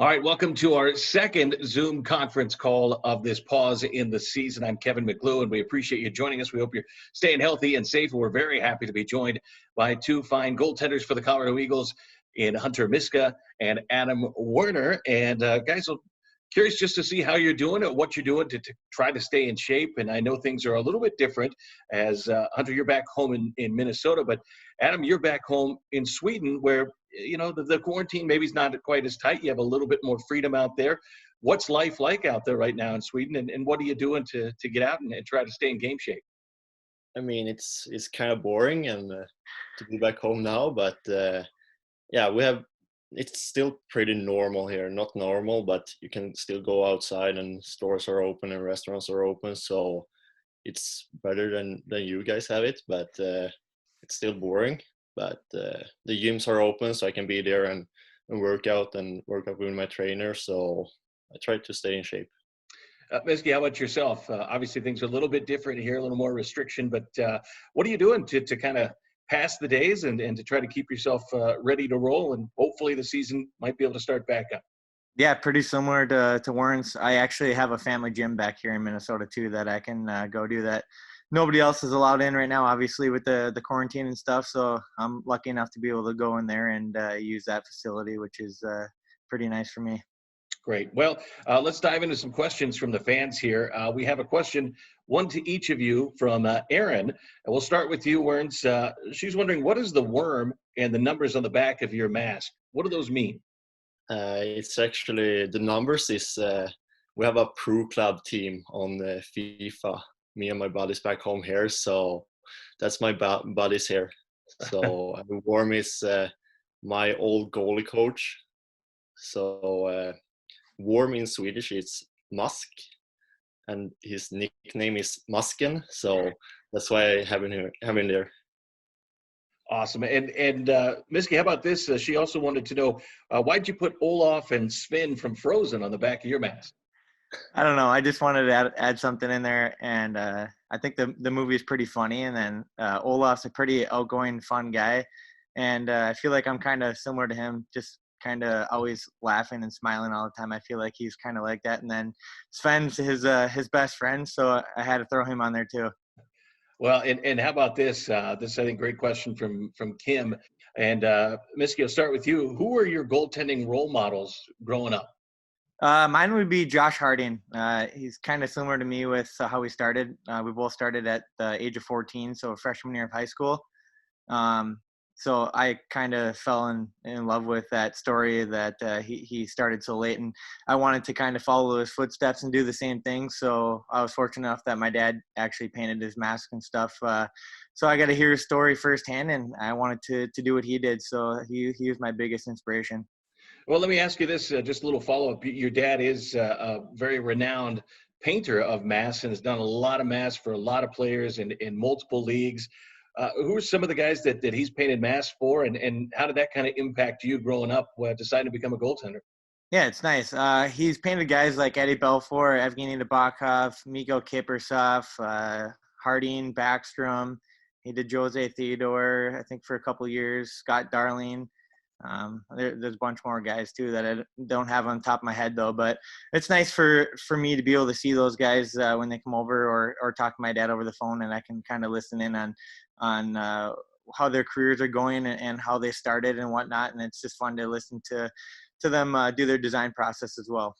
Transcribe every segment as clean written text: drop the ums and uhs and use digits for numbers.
All right, welcome to our second Zoom conference call of this pause in the season. I'm Kevin McClue, and we appreciate you joining us. We hope you're staying healthy and safe. We're very happy to be joined by two fine goaltenders for the Colorado Eagles in Hunter Miska and Adam Werner. And guys, I'm curious just to see how you're doing and what you're doing to try to stay in shape. And I know things are a little bit different as Hunter, you're back home in Minnesota, but Adam, you're back home in Sweden where the quarantine maybe is not quite as tight. You have a little bit more freedom out there. What's life like out there right now in Sweden, and what are you doing to get out and try to stay in game shape? I mean, it's kind of boring and to be back home now, but yeah, it's still pretty normal here. Not normal, but you can still go outside and stores are open and restaurants are open. So it's better than you guys have it, but it's still boring. But the gyms are open, so I can be there and work out with my trainer. So I try to stay in shape. Miski, how about yourself? Obviously, things are a little bit different here, a little more restriction, but what are you doing to kind of pass the days and to try to keep yourself ready to roll? And hopefully the season might be able to start back up. Yeah, pretty similar to Warren's. I actually have a family gym back here in Minnesota too that I can go do that. Nobody else is allowed in right now, obviously, with the quarantine and stuff. So I'm lucky enough to be able to go in there and use that facility, which is pretty nice for me. Great. Well, let's dive into some questions from the fans here. We have a question, one to each of you from Erin. And we'll start with you, Werns. She's wondering, what is the worm and the numbers on the back of your mask? What do those mean? It's actually the numbers is we have a pro club team on FIFA. Me and my buddies back home here, so that's my buddies here. So the worm is my old goalie coach. So worm in Swedish is Musk, and his nickname is Musken. So that's why I have him there. Awesome. And Miski, how about this? She also wanted to know, why'd you put Olaf and Sven from Frozen on the back of your mask? I don't know. I just wanted to add something in there, and I think the movie is pretty funny. And then Olaf's a pretty outgoing, fun guy, and I feel like I'm kind of similar to him, just kind of always laughing and smiling all the time. I feel like he's kind of like that. And then Sven's his best friend, so I had to throw him on there too. Well, and how about this? This, I think, great question from Kim. And Miski, I'll start with you. Who were your goaltending role models growing up? Mine would be Josh Harding. He's kind of similar to me with how we started. We both started at the age of 14, so freshman year of high school. So I kind of fell in love with that story that he started so late, and I wanted to kind of follow his footsteps and do the same thing. So I was fortunate enough that my dad actually painted his mask and stuff. So I got to hear his story firsthand, and I wanted to do what he did. So he was my biggest inspiration. Well, let me ask you this, just a little follow-up. Your dad is a very renowned painter of masks and has done a lot of masks for a lot of players in multiple leagues. Who are some of the guys that he's painted masks for, and how did that kind of impact you growing up, deciding to become a goaltender? Yeah, it's nice. He's painted guys like Eddie Belfour, Evgeny Nabokov, Mikko Kiprusoff, Harding, Backstrom. He did Jose Theodore, I think, for a couple of years. Scott Darling. There's a bunch more guys too that I don't have on top of my head though, but it's nice for me to be able to see those guys when they come over or talk to my dad over the phone, and I can kind of listen in on how their careers are going and how they started and whatnot. And it's just fun to listen to them do their design process as well.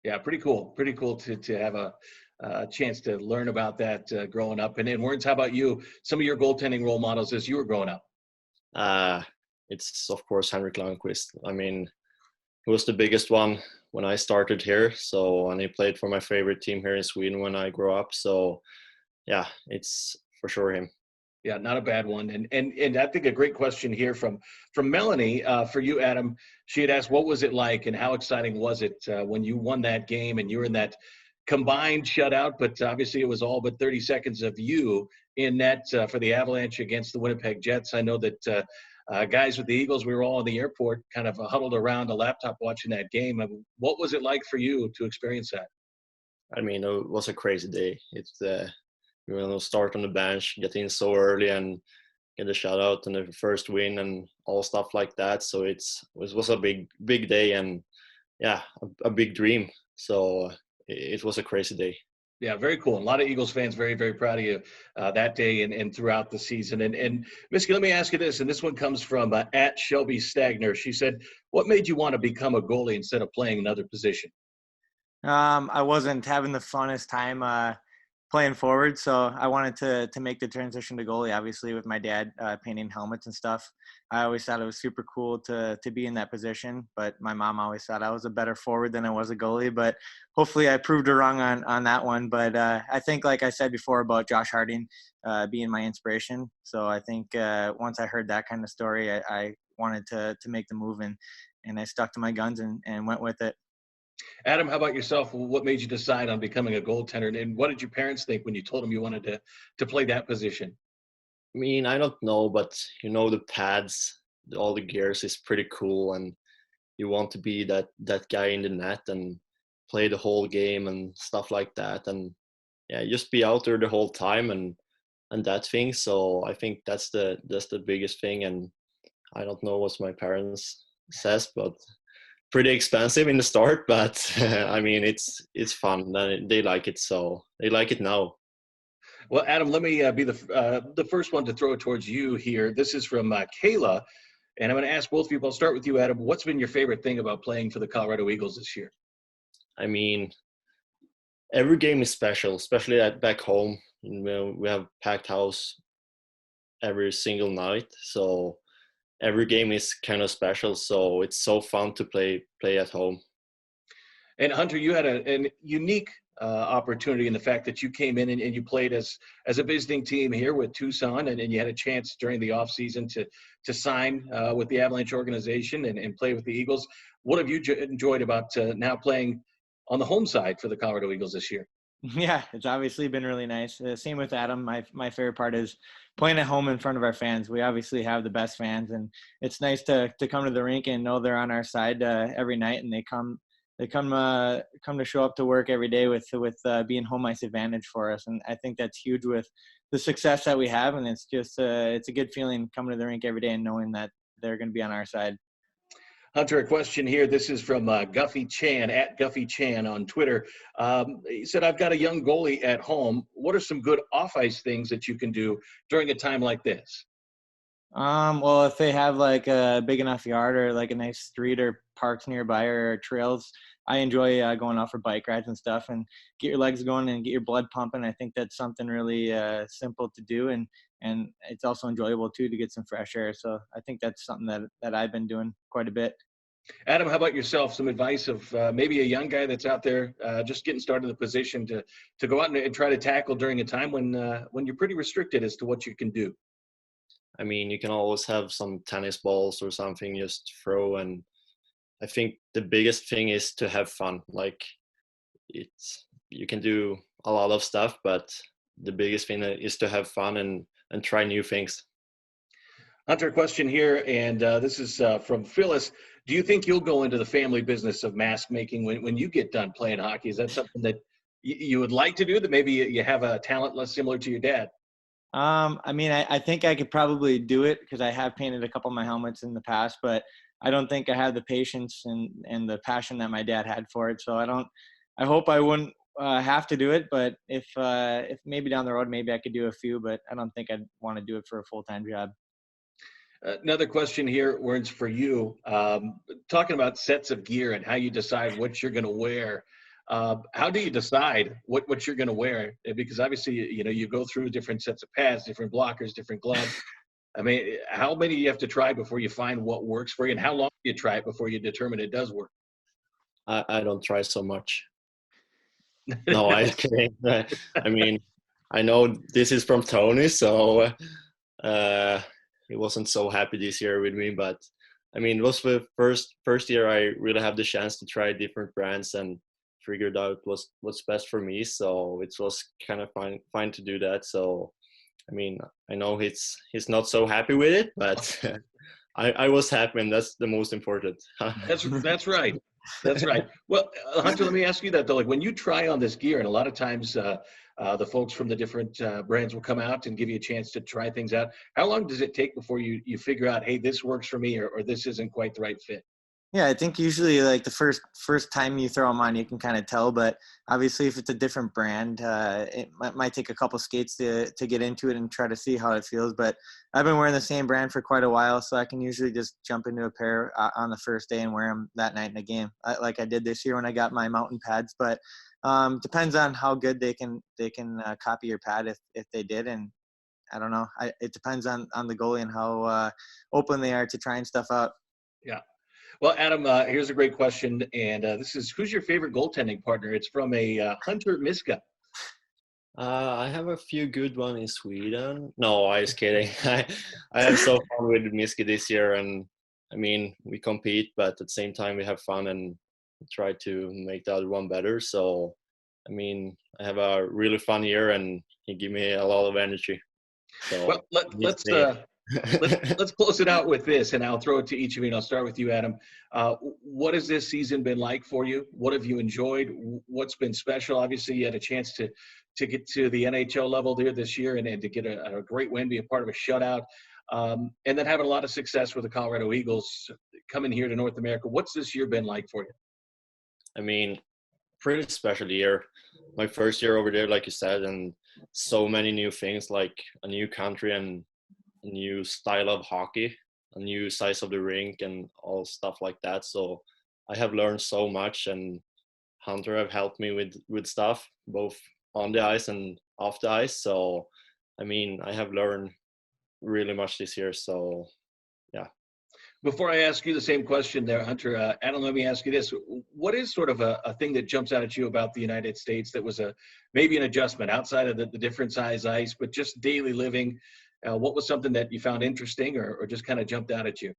Yeah, pretty cool. Pretty cool to have a chance to learn about that growing up. And then, Werns, how about you? Some of your goaltending role models as you were growing up? It's of course Henrik Lundqvist. I mean, he was the biggest one when I started here. So, and he played for my favorite team here in Sweden when I grew up. So, yeah, it's for sure him. Yeah, not a bad one. And I think a great question here from Melanie for you, Adam. She had asked, what was it like and how exciting was it when you won that game and you were in that combined shutout, but obviously it was all but 30 seconds of you in net for the Avalanche against the Winnipeg Jets. I know that guys with the Eagles, we were all in the airport kind of huddled around a laptop watching that game. What was it like for you to experience that? I mean, it was a crazy day. It's start on the bench, get in so early and get a shutout and the first win and all stuff like that. So it was a big day, and yeah, a big dream. So it was a crazy day. Yeah, very cool. And a lot of Eagles fans very, very proud of you that day and throughout the season. And Miska, let me ask you this, and this one comes from at Shelby Stagner. She said, "What made you want to become a goalie instead of playing another position?" I wasn't having the funnest time playing forward, so I wanted to make the transition to goalie. Obviously, with my dad painting helmets and stuff, I always thought it was super cool to be in that position. But my mom always thought I was a better forward than I was a goalie. But hopefully, I proved her wrong on that one. But I think, like I said before about Josh Harding being my inspiration, so I think once I heard that kind of story, I wanted to make the move, and I stuck to my guns and went with it. Adam, how about yourself? What made you decide on becoming a goaltender? And what did your parents think when you told them you wanted to play that position? I mean, I don't know, but the pads, all the gears is pretty cool, and you want to be that guy in the net and play the whole game and stuff like that, and yeah, just be out there the whole time and that thing. So I think that's the biggest thing. And I don't know what my parents says, but pretty expensive in the start, but I mean, it's fun. They like it, so they like it now. Well, Adam, let me be the first one to throw it towards you here. This is from Kayla, and I'm going to ask both of you. I'll start with you, Adam. What's been your favorite thing about playing for the Colorado Eagles this year? I mean, every game is special, especially back home. We have packed house every single night, so every game is kind of special. So it's so fun to play at home. And Hunter, you had a unique opportunity in the fact that you came in and you played as a visiting team here with Tucson, and you had a chance during the offseason to sign with the Avalanche organization and play with the Eagles. What have you enjoyed about now playing on the home side for the Colorado Eagles this year? Yeah, it's obviously been really nice. Same with Adam. My favorite part is playing at home in front of our fans. We obviously have the best fans, and it's nice to come to the rink and know they're on our side every night, and they come to show up to work every day with being home ice advantage for us. And I think that's huge with the success that we have, and it's just it's a good feeling coming to the rink every day and knowing that they're going to be on our side. Hunter, a question here. This is from Guffy Chan, at Guffy Chan on Twitter. He said, "I've got a young goalie at home. What are some good off-ice things that you can do during a time like this?" Well, if they have like a big enough yard or like a nice street or parks nearby or trails, I enjoy going out for bike rides and stuff and get your legs going and get your blood pumping. I think that's something really simple to do, and it's also enjoyable too to get some fresh air. So I think that's something that I've been doing quite a bit. Adam, how about yourself? Some advice of maybe a young guy that's out there just getting started in the position to go out and try to tackle during a time when you're pretty restricted as to what you can do. I mean, you can always have some tennis balls or something just throw, and I think the biggest thing is to have fun. Like you can do a lot of stuff, but the biggest thing is to have fun and try new things. Hunter, question here, and this is from Phyllis. Do you think you'll go into the family business of mask making when you get done playing hockey? Is that something that you would like to do, that maybe you have a talent less similar to your dad? I mean, I think I could probably do it because I have painted a couple of my helmets in the past, but I don't think I have the patience and the passion that my dad had for it. So I hope I wouldn't have to do it, but if maybe down the road, maybe I could do a few, but I don't think I'd want to do it for a full-time job. Another question here, Werner, for you. Talking about sets of gear and how you decide what you're going to wear. How do you decide what you're going to wear? Because obviously, you go through different sets of pads, different blockers, different gloves. I mean, how many do you have to try before you find what works for you? And how long do you try it before you determine it does work? I don't try so much. No, I kidding. I mean, I know this is from Tony, so he wasn't so happy this year with me. But I mean, it was the first year I really have the chance to try different brands and figured out what's best for me. So it was kind of fine to do that. So I mean, I know he's not so happy with it, but I was happy, and that's the most important. That's right. That's right. Well, Hunter, let me ask you that though. Like when you try on this gear, and a lot of times the folks from the different brands will come out and give you a chance to try things out. How long does it take before you figure out, hey, this works for me, or this isn't quite the right fit? Yeah, I think usually like the first time you throw them on, you can kind of tell. But obviously, if it's a different brand, it might take a couple skates to get into it and try to see how it feels. But I've been wearing the same brand for quite a while, so I can usually just jump into a pair on the first day and wear them that night in the game, like I did this year when I got my mountain pads. But depends on how good they can copy your pad if they did, and I don't know. It depends on the goalie and how open they are to trying stuff out. Yeah. Well, Adam, here's a great question, and this is, who's your favorite goaltending partner? It's from a Hunter Miska. I have a few good ones in Sweden. No, I was kidding. I have so fun with Miska this year, and I mean we compete, but at the same time we have fun and try to make the other one better. So, I mean, I have a really fun year, and he give me a lot of energy. So, Well, let's close it out with this, and I'll throw it to each of you, and I'll start with you, Adam. What has this season been like for you? What have you enjoyed? What's been special? Obviously, you had a chance to get to the NHL level there this year and to get a great win, be a part of a shutout, and then having a lot of success with the Colorado Eagles coming here to North America. What's this year been like for you? I mean, pretty special year. My first year over there, like you said, and so many new things, like a new country and a new style of hockey, a new size of the rink, and all stuff like that. So I have learned so much, and Hunter have helped me with stuff both on the ice and off the ice. So I mean, I have learned really much this year. So yeah. Before I ask you the same question there, Hunter, Adam, let me ask you this. What is sort of a thing that jumps out at you about the United States that was maybe an adjustment outside of the different size ice, but just daily living? What was something that you found interesting or just kind of jumped out at you?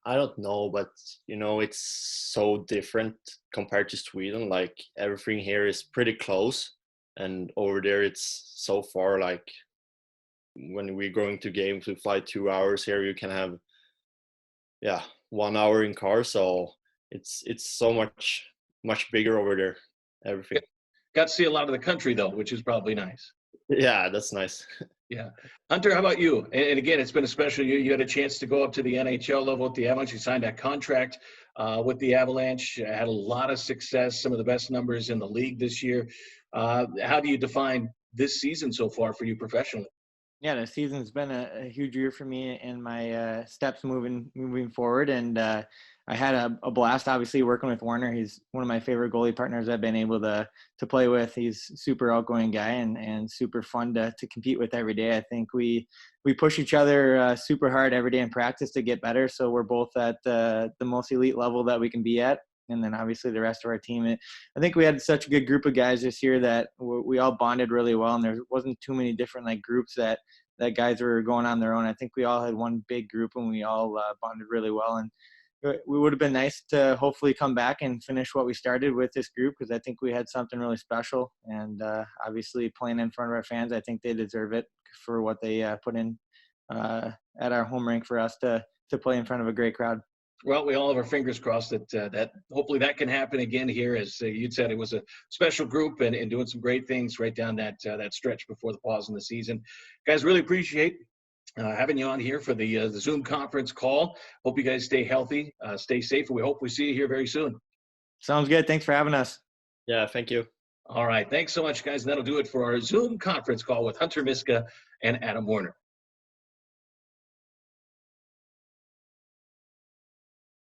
I don't know, but it's so different compared to Sweden. Like everything here is pretty close, and over there it's so far. Like when we're going to games, we fly 2 hours. Here you can have 1 hour in car. So it's so much bigger over there. Everything. Got to see a lot of the country though, which is probably nice. Yeah, that's nice. Yeah. Hunter, how about you? And again, it's been a special year. You had a chance to go up to the NHL level with the Avalanche. You signed that contract with the Avalanche. Had a lot of success, some of the best numbers in the league this year. How do you define this season so far for you professionally? Yeah, the season's been a huge year for me and my steps moving forward. And I had a blast, obviously, working with Werner. He's one of my favorite goalie partners I've been able to play with. He's a super outgoing guy and super fun to compete with every day. I think we push each other super hard every day in practice to get better. So we're both at the most elite level that we can be at. And then obviously the rest of our team. I think we had such a good group of guys this year that we all bonded really well, and there wasn't too many different like groups that guys were going on their own. I think we all had one big group, and we all bonded really well. And we would have been nice to hopefully come back and finish what we started with this group, because I think we had something really special. And obviously playing in front of our fans, I think they deserve it for what they put in at our home rink for us to play in front of a great crowd. Well, we all have our fingers crossed that hopefully that can happen again here. As you'd said, it was a special group and doing some great things right down that stretch before the pause in the season. Guys, really appreciate having you on here for the Zoom conference call. Hope you guys stay healthy, stay safe, and we hope we see you here very soon. Sounds good. Thanks for having us. Yeah, thank you. All right. Thanks so much, guys. And that'll do it for our Zoom conference call with Hunter Miska and Adam Werner.